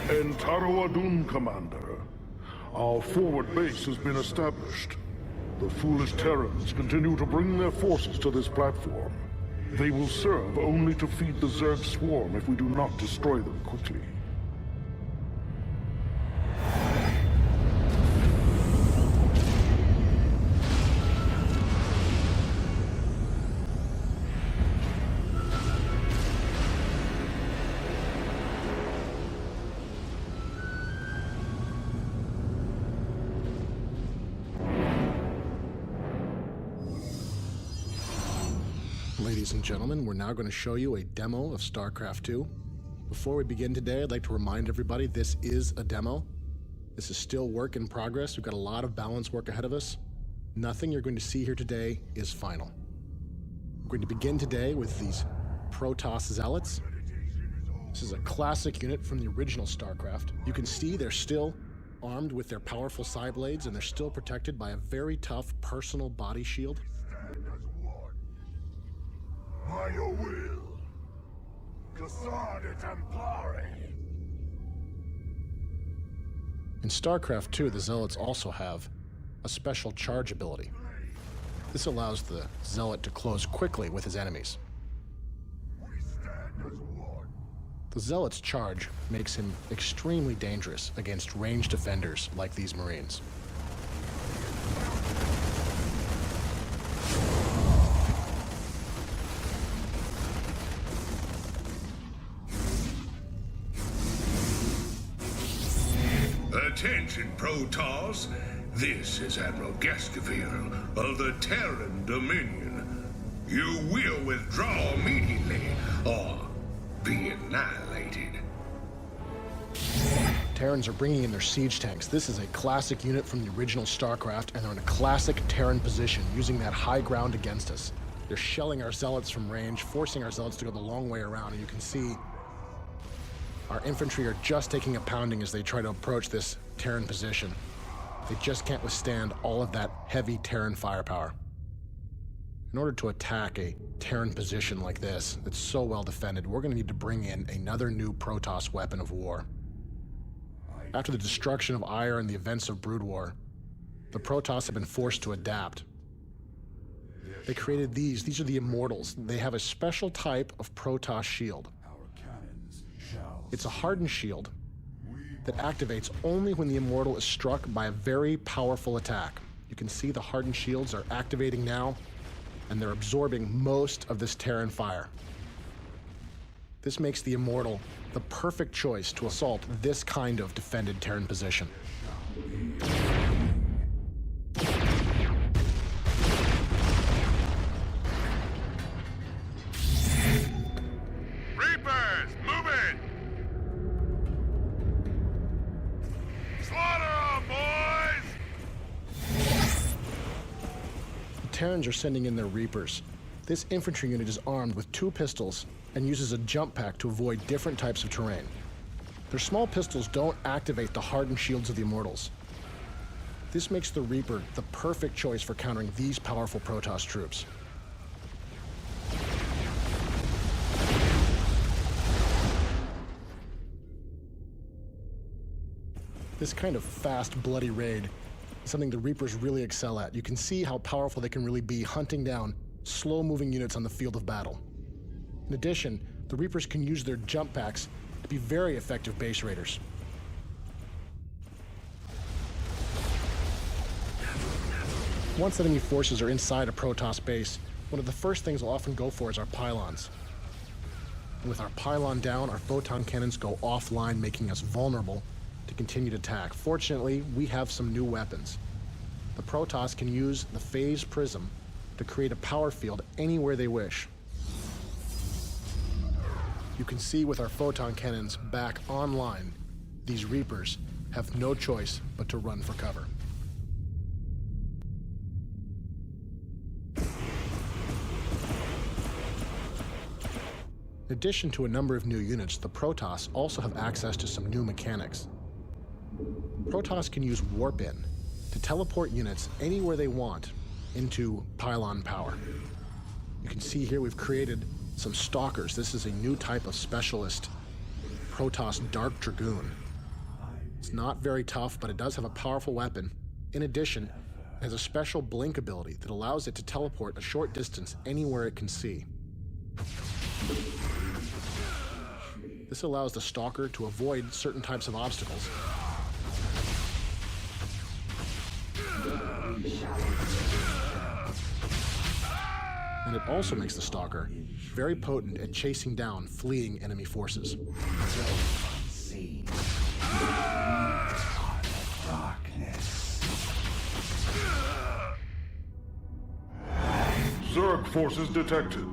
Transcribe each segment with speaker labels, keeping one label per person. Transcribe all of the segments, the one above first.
Speaker 1: Entaroadun, Commander. Our forward base has been established. The foolish Terrans continue to bring their forces to this platform. They will serve only to feed the Zerg swarm if we do not destroy them quickly.
Speaker 2: Ladies and gentlemen, we're now going to show you a demo of StarCraft 2. Before we begin today, I'd like to remind everybody this is a demo. This is still work in progress. We've got a lot of balance work ahead of us. Nothing you're going to see here today is final. We're going to begin today with these Protoss Zealots. This is a classic unit from the original StarCraft. You can see they're still armed with their powerful side blades, and they're still protected by a very tough personal body shield.
Speaker 3: By your will, Cassade Templari.
Speaker 2: In StarCraft 2, the Zealots also have a special charge ability. This allows the Zealot to close quickly with his enemies.
Speaker 3: We stand as one.
Speaker 2: The Zealot's charge makes him extremely dangerous against ranged defenders like these Marines.
Speaker 3: Attention, Protoss. This is Admiral Gascaville of the Terran Dominion. You will withdraw immediately, or be annihilated.
Speaker 2: Terrans are bringing in their siege tanks. This is a classic unit from the original StarCraft, and they're in a classic Terran position, using that high ground against us. They're shelling our Zealots from range, forcing our Zealots to go the long way around, and you can see our infantry are just taking a pounding as they try to approach this Terran position. They just can't withstand all of that heavy Terran firepower. In order to attack a Terran position like this, that's so well defended, we're going to need to bring in another new Protoss weapon of war. After the destruction of Ire and the events of Brood War, the Protoss have been forced to adapt. They created these. These are the Immortals. They have a special type of Protoss shield. It's a hardened shield that activates only when the Immortal is struck by a very powerful attack. You can see the hardened shields are activating now, and they're absorbing most of this Terran fire. This makes the Immortal the perfect choice to assault this kind of defended Terran position.
Speaker 3: Reapers, move it! Slaughter 'em, boys!
Speaker 2: The Terrans are sending in their Reapers. This infantry unit is armed with 2 pistols and uses a jump pack to avoid different types of terrain. Their small pistols don't activate the hardened shields of the Immortals. This makes the Reaper the perfect choice for countering these powerful Protoss troops. This kind of fast, bloody raid is something the Reapers really excel at. You can see how powerful they can really be hunting down slow-moving units on the field of battle. In addition, the Reapers can use their jump packs to be very effective base raiders. Once enemy forces are inside a Protoss base, one of the first things we'll often go for is our pylons. And with our pylon down, our photon cannons go offline, making us vulnerable to continued attack. Fortunately, we have some new weapons. The Protoss can use the phase prism to create a power field anywhere they wish. You can see with our photon cannons back online, these Reapers have no choice but to run for cover. In addition to a number of new units, the Protoss also have access to some new mechanics. Protoss can use Warp-In to teleport units anywhere they want into pylon power. You can see here we've created some Stalkers. This is a new type of specialist Protoss Dark Dragoon. It's not very tough, but it does have a powerful weapon. In addition, it has a special blink ability that allows it to teleport a short distance anywhere it can see. This allows the Stalker to avoid certain types of obstacles. And it also makes the Stalker very potent at chasing down fleeing enemy forces.
Speaker 4: Darkness.
Speaker 1: Zerg forces detected.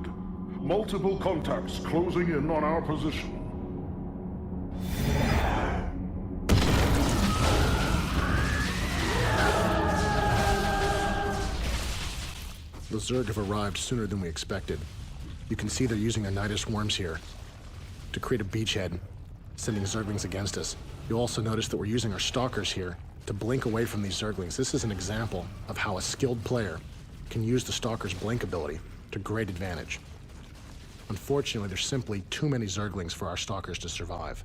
Speaker 1: Multiple contacts closing in on our position.
Speaker 2: The Zerg have arrived sooner than we expected. You can see they're using their Nidus worms here to create a beachhead, sending Zerglings against us. You'll also notice that we're using our Stalkers here to blink away from these Zerglings. This is an example of how a skilled player can use the Stalker's blink ability to great advantage. Unfortunately, there's simply too many Zerglings for our Stalkers to survive.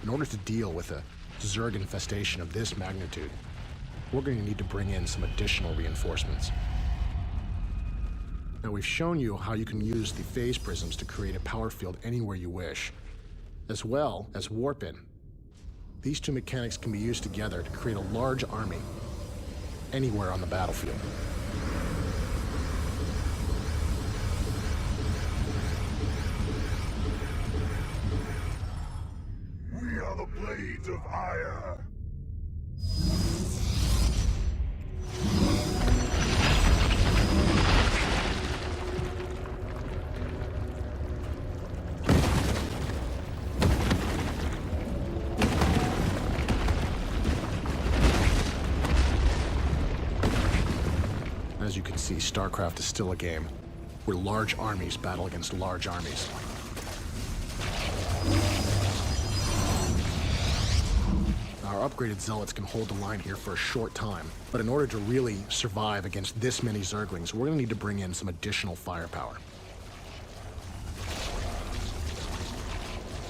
Speaker 2: In order to deal with a Zerg infestation of this magnitude, we're going to need to bring in some additional reinforcements. Now, we've shown you how you can use the phase prisms to create a power field anywhere you wish, as well as warp in. These two mechanics can be used together to create a large army anywhere on the battlefield.
Speaker 4: We are the blades of ire.
Speaker 2: As you can see, StarCraft is still a game where large armies battle against large armies. Our upgraded Zealots can hold the line here for a short time, but in order to really survive against this many Zerglings, we're going to need to bring in some additional firepower.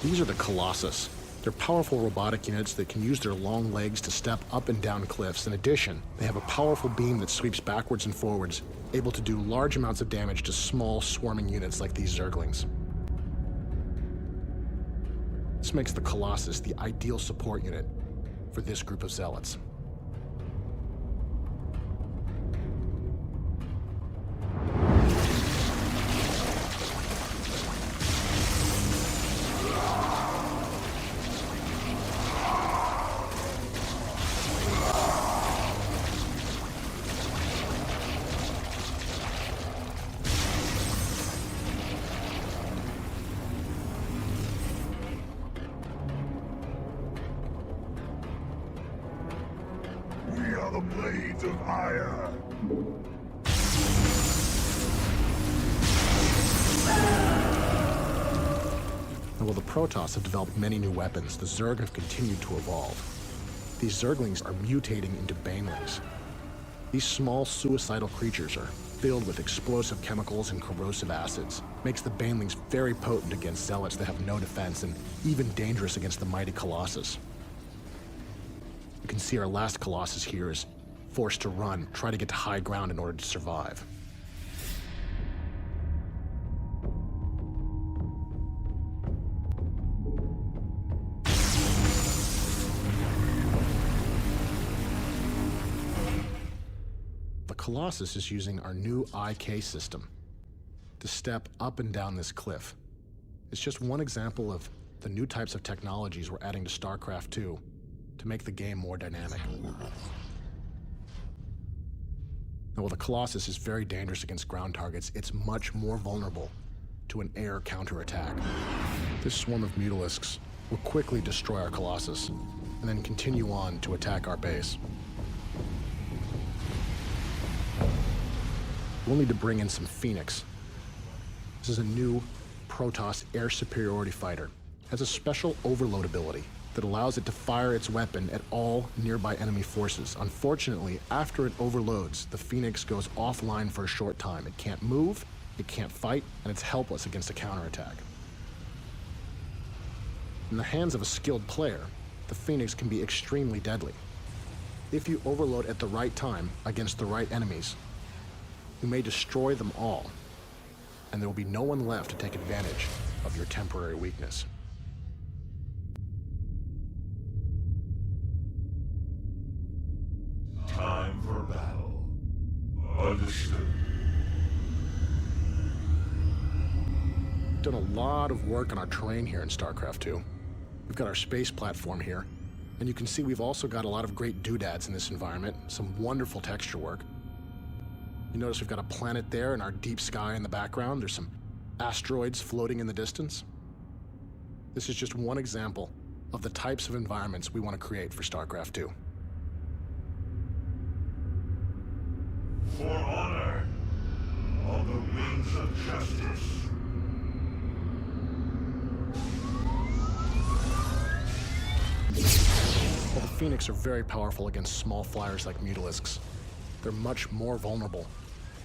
Speaker 2: These are the Colossus. They're powerful robotic units that can use their long legs to step up and down cliffs. In addition, they have a powerful beam that sweeps backwards and forwards, able to do large amounts of damage to small, swarming units like these Zerglings. This makes the Colossus the ideal support unit for this group of Zealots.
Speaker 4: We are the blades of ire.
Speaker 2: Now, while the Protoss have developed many new weapons, the Zerg have continued to evolve. These Zerglings are mutating into banelings. These small, suicidal creatures are filled with explosive chemicals and corrosive acids. Makes the banelings very potent against Zealots that have no defense, and even dangerous against the mighty Colossus. You can see our last Colossus here is forced to run, try to get to high ground in order to survive. The Colossus is using our new IK system to step up and down this cliff. It's just one example of the new types of technologies we're adding to StarCraft 2 to make the game more dynamic. Now, while the Colossus is very dangerous against ground targets, it's much more vulnerable to an air counterattack. This swarm of Mutalisks will quickly destroy our Colossus and then continue on to attack our base. We'll need to bring in some Phoenix. This is a new Protoss air superiority fighter. It has a special overload ability that allows it to fire its weapon at all nearby enemy forces. Unfortunately, after it overloads, the Phoenix goes offline for a short time. It can't move, it can't fight, and it's helpless against a counterattack. In the hands of a skilled player, the Phoenix can be extremely deadly. If you overload at the right time against the right enemies, you may destroy them all, and there will be no one left to take advantage of your temporary weakness.
Speaker 4: Time for battle. Understood.
Speaker 2: Done a lot of work on our terrain here in StarCraft 2. We've got our space platform here, and you can see we've also got a lot of great doodads in this environment, some wonderful texture work. You notice we've got a planet there in our deep sky in the background. There's some asteroids floating in the distance. This is just one example of the types of environments we want to create for StarCraft 2.
Speaker 4: For honor, on the wings of justice.
Speaker 2: While the Phoenix are very powerful against small flyers like Mutalisks, they're much more vulnerable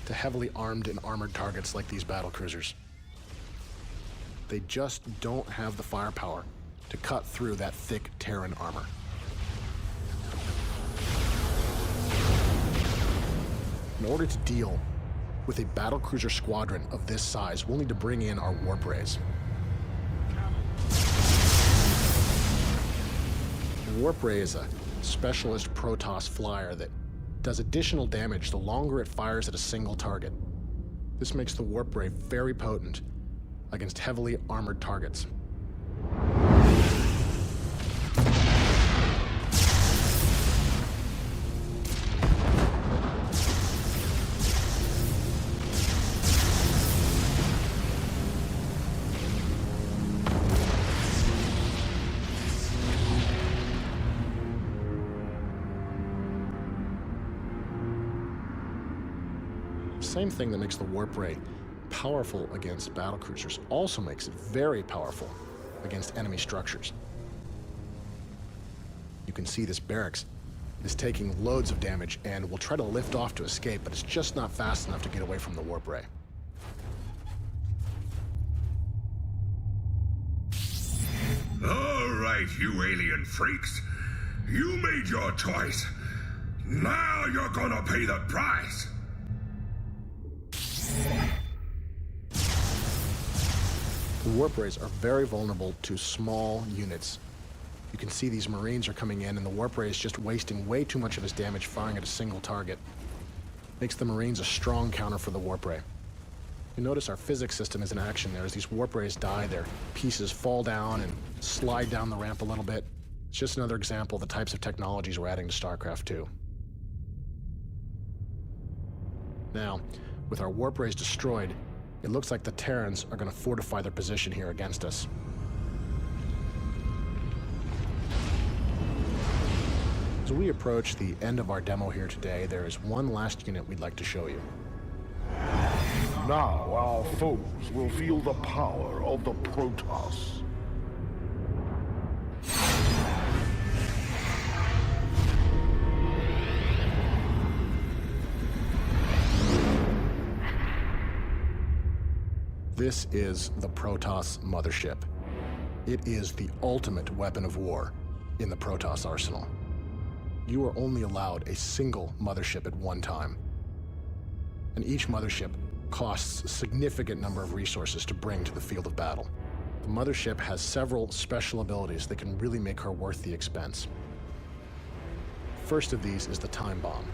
Speaker 2: to heavily armed and armored targets like these battlecruisers. They just don't have the firepower to cut through that thick Terran armor. In order to deal with a battlecruiser squadron of this size, we'll need to bring in our warp rays. The warp ray is a specialist Protoss flyer that does additional damage the longer it fires at a single target. This makes the warp ray very potent against heavily armored targets. Same thing that makes the warp ray powerful against battlecruisers also makes it very powerful against enemy structures. You can see this barracks is taking loads of damage and will try to lift off to escape, but it's just not fast enough to get away from the warp ray.
Speaker 3: All right, you alien freaks. You made your choice. Now you're gonna pay the price.
Speaker 2: The warp rays are very vulnerable to small units. You can see these Marines are coming in, and the warp ray is just wasting way too much of his damage firing at a single target. Makes the Marines a strong counter for the warp ray. You notice our physics system is in action there. As these warp rays die, their pieces fall down and slide down the ramp a little bit. It's just another example of the types of technologies we're adding to StarCraft 2. Now, with our warp rays destroyed, it looks like the Terrans are going to fortify their position here against us. As we approach the end of our demo here today, there is one last unit we'd like to show you.
Speaker 1: Now our foes will feel the power of the Protoss.
Speaker 2: This is the Protoss mothership. It is the ultimate weapon of war in the Protoss arsenal. You are only allowed a single mothership at one time, and each mothership costs a significant number of resources to bring to the field of battle. The mothership has several special abilities that can really make her worth the expense. First of these is the time bomb.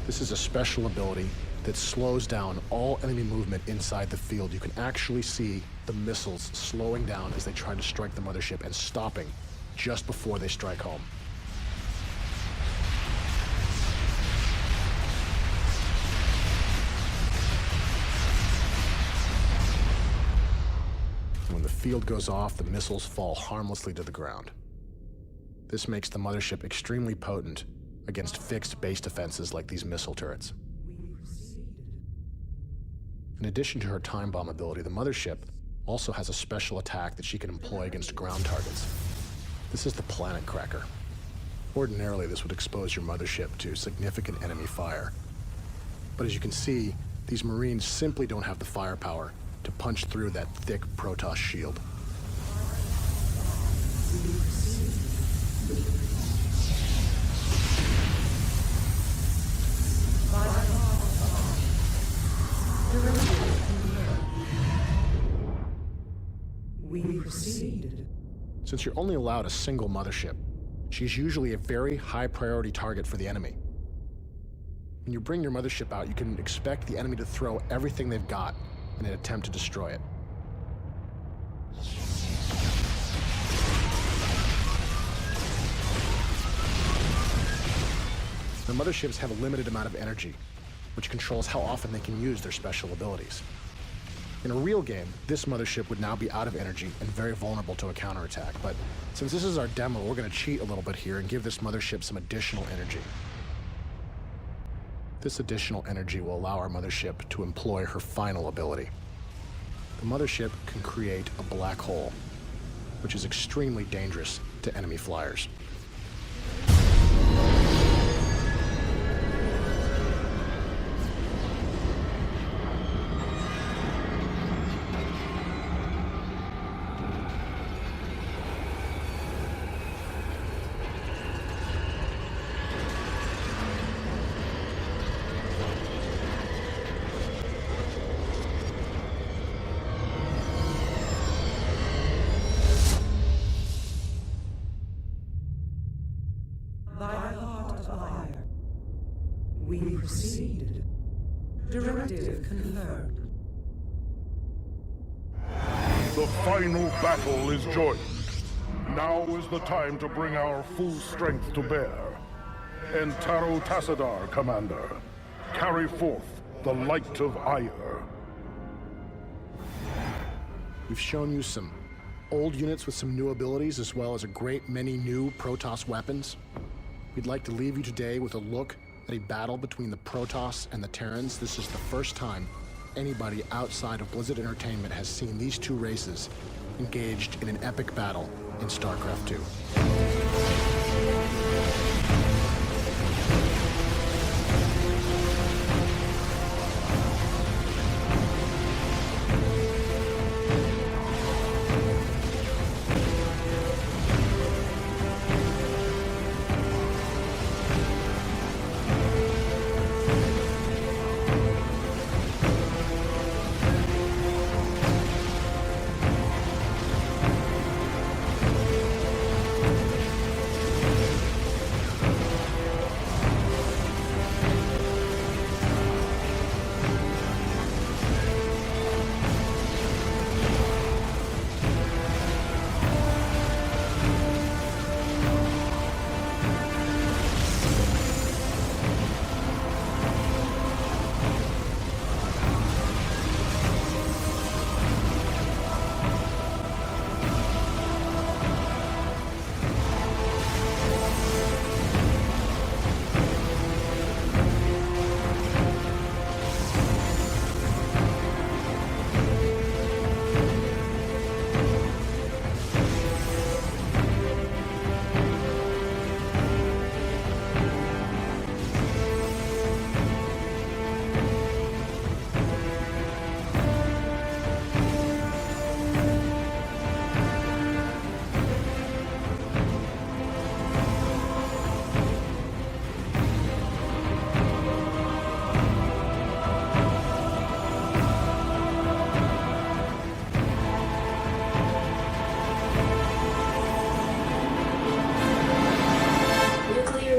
Speaker 2: This is a special ability that slows down all enemy movement inside the field. You can actually see the missiles slowing down as they try to strike the mothership and stopping just before they strike home. When the field goes off, the missiles fall harmlessly to the ground. This makes the mothership extremely potent against fixed base defenses like these missile turrets. In addition to her time bomb ability, the mothership also has a special attack that she can employ against ground targets. This is the Planet Cracker. Ordinarily, this would expose your mothership to significant enemy fire. But as you can see, these Marines simply don't have the firepower to punch through that thick Protoss shield.
Speaker 5: We proceed.
Speaker 2: Since you're only allowed a single mothership, she's usually a very high priority target for the enemy. When you bring your mothership out, you can expect the enemy to throw everything they've got in an attempt to destroy it. The motherships have a limited amount of energy, which controls how often they can use their special abilities. In a real game, this mothership would now be out of energy and very vulnerable to a counterattack, but since this is our demo, we're going to cheat a little bit here and give this mothership some additional energy. This additional energy will allow our mothership to employ her final ability. The mothership can create a black hole, which is extremely dangerous to enemy flyers.
Speaker 5: Thy heart of fire. We proceed. Directive confirmed.
Speaker 1: The final battle is joined. Now is the time to bring our full strength to bear. Entaro Tassadar, Commander. Carry forth the light of ire.
Speaker 2: We've shown you some old units with some new abilities, as well as a great many new Protoss weapons. We'd like to leave you today with a look at a battle between the Protoss and the Terrans. This is the first time anybody outside of Blizzard Entertainment has seen these two races engaged in an epic battle in StarCraft 2.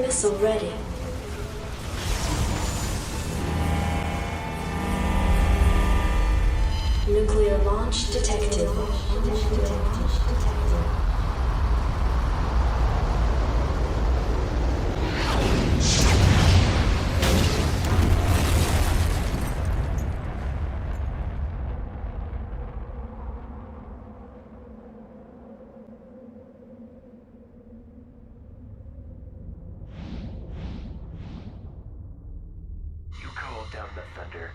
Speaker 6: Missile ready. Nuclear launch detected.
Speaker 7: You called down the thunder.